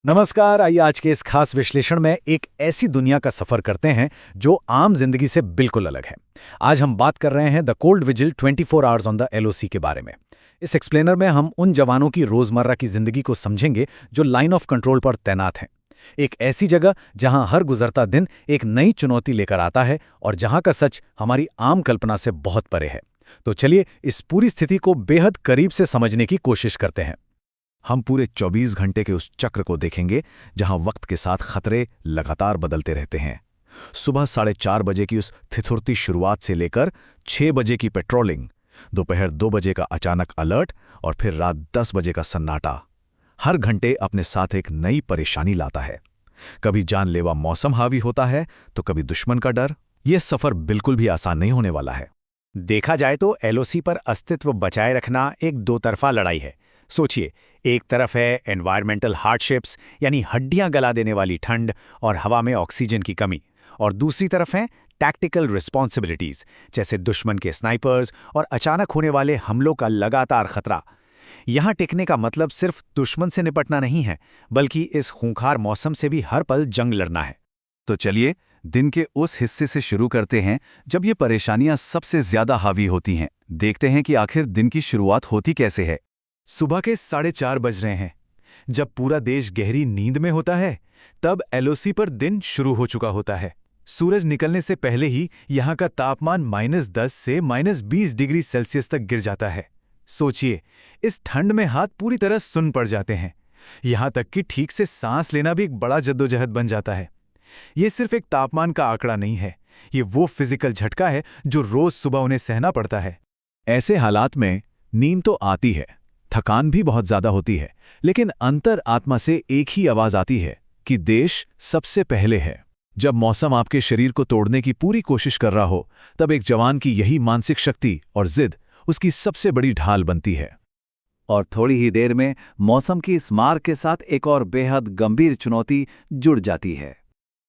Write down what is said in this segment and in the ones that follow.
नमस्कार। आइए आज के इस खास विश्लेषण में एक ऐसी दुनिया का सफर करते हैं जो आम जिंदगी से बिल्कुल अलग है। आज हम बात कर रहे हैं the cold vigil 24 hours on the LOC के बारे में। इस एक्सप्लेनर में हम उन जवानों की रोजमर्रा की जिंदगी को समझेंगे जो लाइन ऑफ कंट्रोल पर तैनात हैं। एक ऐसी जगह जहां हर गुजरता दिन एक नई चुनौती लेकर आता है और जहां का सच हमारी आम कल्पना से बहुत परे है। तो चलिए इस पूरी स्थिति को बेहद करीब से समझने की कोशिश करते हैं। हम पूरे 24 घंटे के उस चक्र को देखेंगे जहां वक्त के साथ खतरे लगातार बदलते रहते हैं। सुबह 4:30 बजे की उस ठिठुरती शुरुआत से लेकर 6 बजे की पेट्रोलिंग, दोपहर 2 बजे का अचानक अलर्ट और फिर रात 10 बजे का सन्नाटा। हर घंटे अपने साथ एक नई परेशानी लाता है। कभी जानलेवा मौसम हावी होता है तो कभी दुश्मन का डर। यह सफर बिल्कुल भी आसान नहीं होने वाला है। देखा जाए तो एलओसी पर अस्तित्व बचाए रखना एक दो तरफा लड़ाई है। सोचिए, एक तरफ है एनवायरमेंटल हार्डशिप्स यानी हड्डियां गला देने वाली ठंड और हवा में ऑक्सीजन की कमी, और दूसरी तरफ है टैक्टिकल रिस्पॉन्सिबिलिटीज जैसे दुश्मन के स्नाइपर्स और अचानक होने वाले हमलों का लगातार खतरा। यहां टिकने का मतलब सिर्फ दुश्मन से निपटना नहीं है, बल्कि इस खूंखार मौसम से भी हर पल जंग लड़ना है। तो चलिए दिन के उस हिस्से से शुरू करते हैं जब ये परेशानियां सबसे ज्यादा हावी होती हैं। देखते हैं कि आखिर दिन की शुरुआत होती कैसे है। सुबह के 4:30 बज रहे हैं। जब पूरा देश गहरी नींद में होता है तब एलओसी पर दिन शुरू हो चुका होता है। सूरज निकलने से पहले ही यहाँ का तापमान -10 से -20 डिग्री सेल्सियस तक गिर जाता है। सोचिए, इस ठंड में हाथ पूरी तरह सुन्न पड़ जाते हैं। यहाँ तक कि ठीक से सांस लेना भी एक बड़ा जद्दोजहद बन जाता है। ये सिर्फ एक तापमान का आंकड़ा नहीं है, ये वो फिजिकल झटका है जो रोज सुबह उन्हें सहना पड़ता है। ऐसे हालात में नींद तो आती है, थकान भी बहुत ज्यादा होती है, लेकिन अंतर आत्मा से एक ही आवाज आती है कि देश सबसे पहले है। जब मौसम आपके शरीर को तोड़ने की पूरी कोशिश कर रहा हो, तब एक जवान की यही मानसिक शक्ति और जिद उसकी सबसे बड़ी ढाल बनती है। और थोड़ी ही देर में मौसम की इस मार के साथ एक और बेहद गंभीर चुनौती जुड़ जाती है।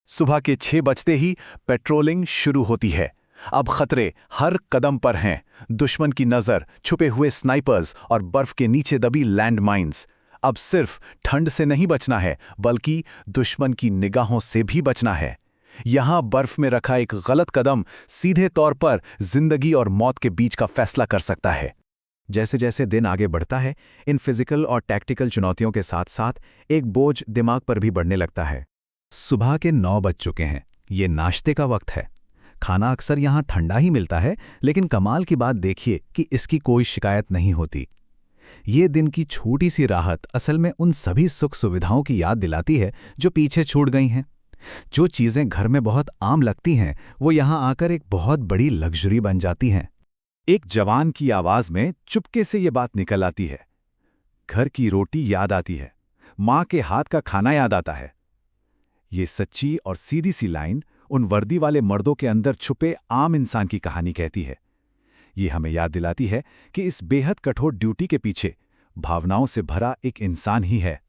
सुबह के 6 बजते ही पेट्रोलिंग शुरू होती है। अब खतरे हर कदम पर हैं। दुश्मन की नजर, छुपे हुए स्नाइपर्स और बर्फ के नीचे दबी लैंड माइंस। अब सिर्फ ठंड से नहीं बचना है, बल्कि दुश्मन की निगाहों से भी बचना है। यहां बर्फ में रखा एक गलत कदम सीधे तौर पर जिंदगी और मौत के बीच का फैसला कर सकता है। जैसे जैसे दिन आगे बढ़ता है, इन फिजिकल और टैक्टिकल चुनौतियों के साथ साथ एक बोझ दिमाग पर भी बढ़ने लगता है। सुबह के 9 बज चुके हैं। ये नाश्ते का वक्त है। खाना अक्सर यहाँ ठंडा ही मिलता है, लेकिन कमाल की बात देखिए कि इसकी कोई शिकायत नहीं होती। ये दिन की छोटी सी राहत असल में उन सभी सुख सुविधाओं की याद दिलाती है जो पीछे छूट गई हैं। जो चीज़ें घर में बहुत आम लगती हैं, वो यहाँ आकर एक बहुत बड़ी लग्जरी बन जाती हैं। एक जवान की आवाज में चुपके से ये बात निकल आती है। घर की रोटी याद आती है, माँ के हाथ का खाना याद आता है। ये सच्ची और सीधी सी लाइन उन वर्दी वाले मर्दों के अंदर छुपे आम इंसान की कहानी कहती है। ये हमें याद दिलाती है कि इस बेहद कठोर ड्यूटी के पीछे भावनाओं से भरा एक इंसान ही है।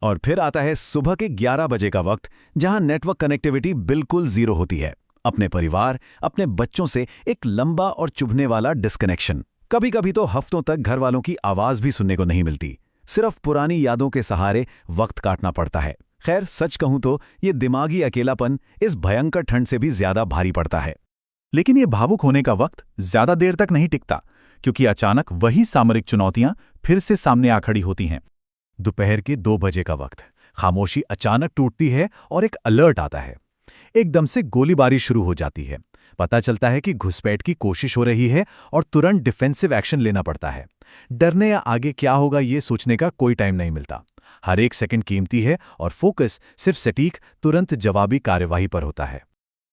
और फिर आता है सुबह के 11 बजे का वक्त, जहां नेटवर्क कनेक्टिविटी बिल्कुल जीरो होती है। अपने परिवार, अपने बच्चों से एक लंबा और चुभने वाला डिस्कनेक्शन। कभी कभी तो हफ्तों तक घर वालों की आवाज भी सुनने को नहीं मिलती। सिर्फ पुरानी यादों के सहारे वक्त काटना पड़ता है। खैर, सच कहूं तो ये दिमागी अकेलापन इस भयंकर ठंड से भी ज्यादा भारी पड़ता है। लेकिन ये भावुक होने का वक्त ज्यादा देर तक नहीं टिकता, क्योंकि अचानक वही सामरिक चुनौतियां फिर से सामने आ खड़ी होती हैं। दोपहर के 2 बजे का वक्त, खामोशी अचानक टूटती है और एक अलर्ट आता है। एकदम से गोलीबारी शुरू हो जाती है। पता चलता है कि घुसपैठ की कोशिश हो रही है और तुरंत डिफेंसिव एक्शन लेना पड़ता है। डरने या आगे क्या होगा ये सोचने का कोई टाइम नहीं मिलता। हर एक सेकंड कीमती है और फोकस सिर्फ सटीक, तुरंत जवाबी कार्यवाही पर होता है।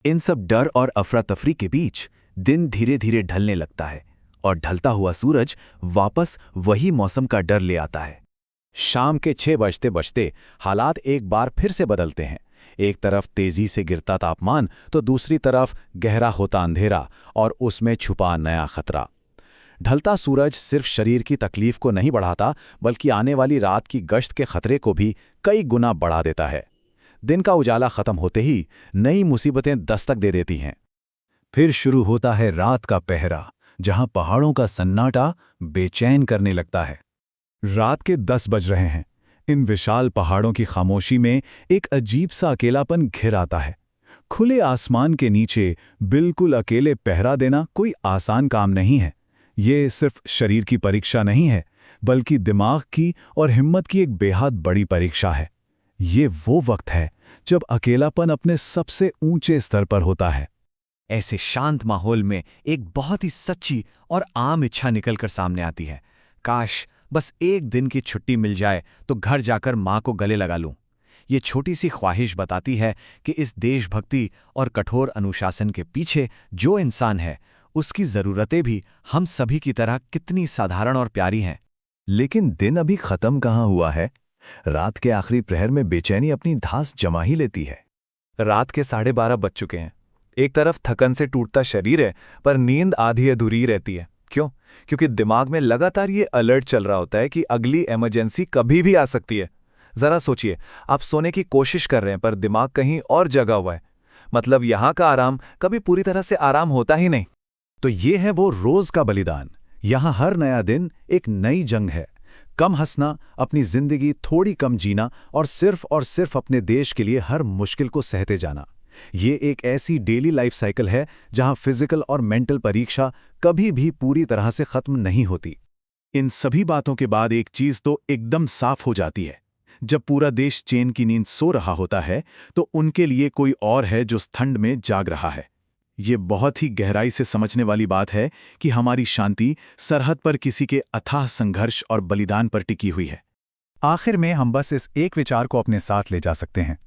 इन सब डर और अफरा तफरी के बीच दिन धीरे धीरे ढलने लगता है और ढलता हुआ सूरज वापस वही मौसम का डर ले आता है। शाम के 6 बजते बजते हालात एक बार फिर से बदलते हैं। एक तरफ तेजी से गिरता तापमान तो दूसरी तरफ गहरा होता अंधेरा और उसमें छुपा नया खतरा। ढलता सूरज सिर्फ शरीर की तकलीफ को नहीं बढ़ाता, बल्कि आने वाली रात की गश्त के खतरे को भी कई गुना बढ़ा देता है। दिन का उजाला खत्म होते ही नई मुसीबतें दस्तक दे देती हैं। फिर शुरू होता है रात का पहरा, जहां पहाड़ों का सन्नाटा बेचैन करने लगता है। रात के 10 बज रहे हैं। इन विशाल पहाड़ों की खामोशी में एक अजीब सा अकेलापन घिर आता है। खुले आसमान के नीचे बिल्कुल अकेले पहरा देना कोई आसान काम नहीं है। ये सिर्फ शरीर की परीक्षा नहीं है, बल्कि दिमाग की और हिम्मत की एक बेहद बड़ी परीक्षा है। ये वो वक्त है जब अकेलापन अपने सबसे ऊंचे स्तर पर होता है। ऐसे शांत माहौल में एक बहुत ही सच्ची और आम इच्छा निकलकर सामने आती है। काश बस एक दिन की छुट्टी मिल जाए तो घर जाकर माँ को गले लगा लूं। ये छोटी सी ख्वाहिश बताती है कि इस देशभक्ति और कठोर अनुशासन के पीछे जो इंसान है, उसकी ज़रूरतें भी हम सभी की तरह कितनी साधारण और प्यारी हैं। लेकिन दिन अभी खत्म कहाँ हुआ है। रात के आखिरी प्रहर में बेचैनी अपनी धास जमा ही लेती है। रात के 12:30 बज चुके हैं। एक तरफ थकन से टूटता शरीर है, पर नींद आधी अधूरी रहती है। क्यों? क्योंकि दिमाग में लगातार ये अलर्ट चल रहा होता है कि अगली इमरजेंसी कभी भी आ सकती है। जरा सोचिए, आप सोने की कोशिश कर रहे हैं पर दिमाग कहीं और जगा हुआ है। मतलब यहाँ का आराम कभी पूरी तरह से आराम होता ही नहीं। तो ये है वो रोज का बलिदान। यहाँ हर नया दिन एक नई जंग है। कम हंसना, अपनी जिंदगी थोड़ी कम जीना और सिर्फ अपने देश के लिए हर मुश्किल को सहते जाना। ये एक ऐसी डेली लाइफ साइकिल है जहां फिजिकल और मेंटल परीक्षा कभी भी पूरी तरह से खत्म नहीं होती। इन सभी बातों के बाद एक चीज तो एकदम साफ हो जाती है। जब पूरा देश चैन की नींद सो रहा होता है, तो उनके लिए कोई और है जो ठंड में जाग रहा है। ये बहुत ही गहराई से समझने वाली बात है कि हमारी शांति सरहद पर किसी के अथाह संघर्ष और बलिदान पर टिकी हुई है। आखिर में हम बस इस एक विचार को अपने साथ ले जा सकते हैं।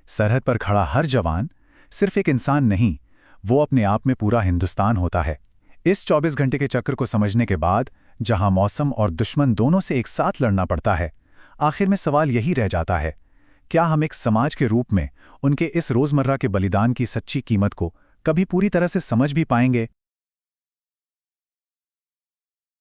सरहद पर खड़ा हर जवान सिर्फ एक इंसान नहीं, वो अपने आप में पूरा हिंदुस्तान होता है। इस 24 घंटे के चक्र को समझने के बाद, जहां मौसम और दुश्मन दोनों से एक साथ लड़ना पड़ता है, आखिर में सवाल यही रह जाता है, क्या हम एक समाज के रूप में उनके इस रोजमर्रा के बलिदान की सच्ची कीमत को कभी पूरी तरह से समझ भी पाएंगे?